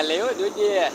લેવો જોઈએ.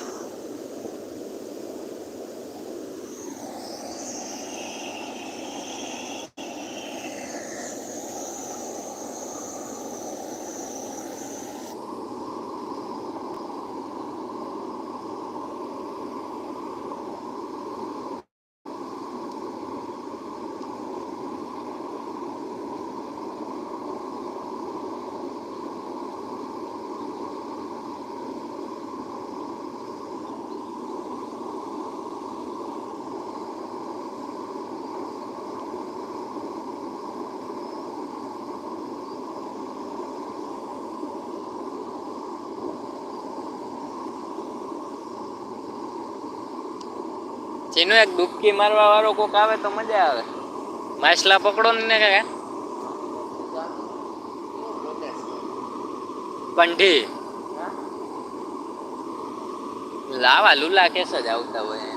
ચીનું એક ડૂબકી મારવા વાળો કોક આવે તો મજા આવે. માછલા પકડો ને કે કંઠી લાવા લુલા કેસ જ આવતા હોય.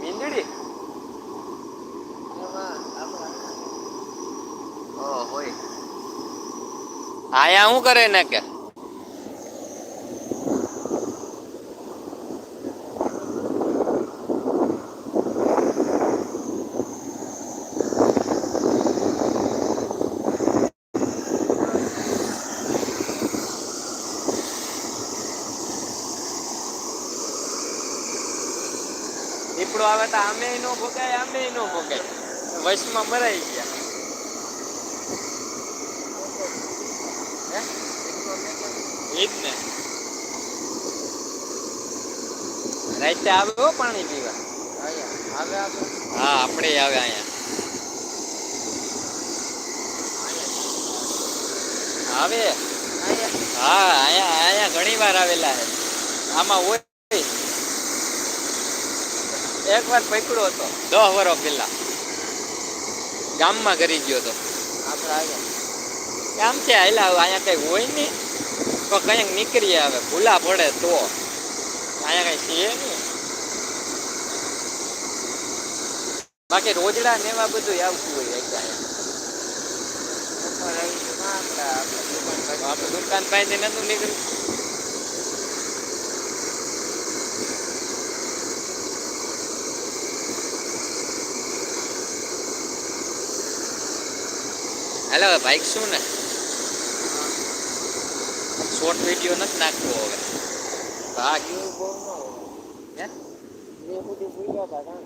મીંદડી હોય આયા શું કરે ને કે દીપડો આવે તો આમે નો ભોગાય આમે નો ભોગાય વશમાં મરાઈ ગયા. એ જ ને રાતે આવે પાણી પીવા. આવે હા આપણે આવે અહીંયા આવે. હા અહીંયા ઘણી વાર આવેલા છે. આમાં હોય એક વાર પકડ્યો હતો 10 વર્ષ પહેલા ગામમાં કરી ગયો હતો. આપણે આવ્યા આમ છે હાલા અહીંયા કઈ હોય ને તો કઈક નીકળી આવે ભૂલા પડે તો અહીંયા કઈ છે નહીં. બાકી રોજડા ને એવા બધું આવતું હોય. આપણે દુકાન પાસે નતું નીકળ્યું. હેલો બાઈક શું ને શોર્ટ વિડીયો નથી નાખવો હવે. ભાગ બહુ ન હોય બધું ભૂલ્યા હતા કામ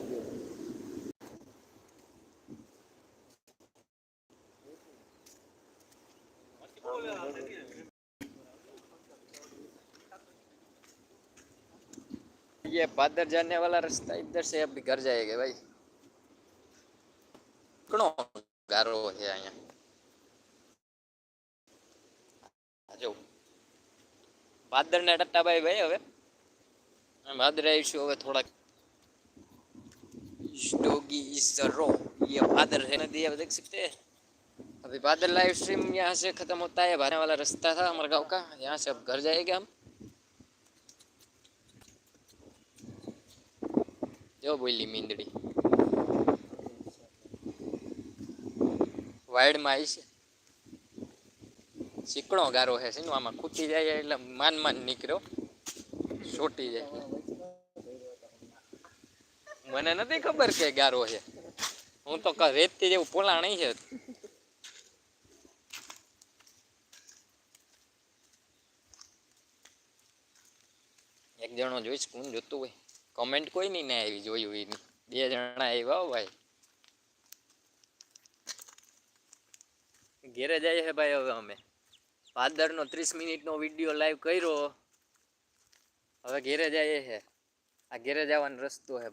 ये पादर जाने वाला रास्ता इधर से अब घर जाएगा भाई. घणो गारो है અહીંયા જો પાદર ને ટટ્ટાભાઈ ભાઈ હવે પાદર આવીશું હવે થોડાક डॉगी इज द रो ये पादर है नदी आप देख सकते हैं. अभी पादर लाइव स्ट्रीम यहाँ से खत्म होता है. भाने वाला रास्ता था हमारे गांव का. यहाँ से अब घर जाएंगे हम. जो बोली मींदड़ी वाइड में आई से सीकड़ो गारो है सीनो आमा खूटी जाए એટલે માન માન નીકળ્યો છોટી જાય. મને નથી ખબર કે ગારો છે. હું તો રેતી જેવું પોલા નહીં છે. એક જણો જોઈશ કોણ જોતું હોય કમેન્ટ કોઈ નહીં ના આવી જોયું હોય નહીં. 2 જણા આવ્યા ભાઈ. ઘેરે જાય છે ભાઈ હવે અમે. પાદરનો 30 મિનિટનો વિડીયો લાઈવ કર્યો. હવે ઘેરે જાય છે. આ ઘેરે જવાનો રસ્તો હે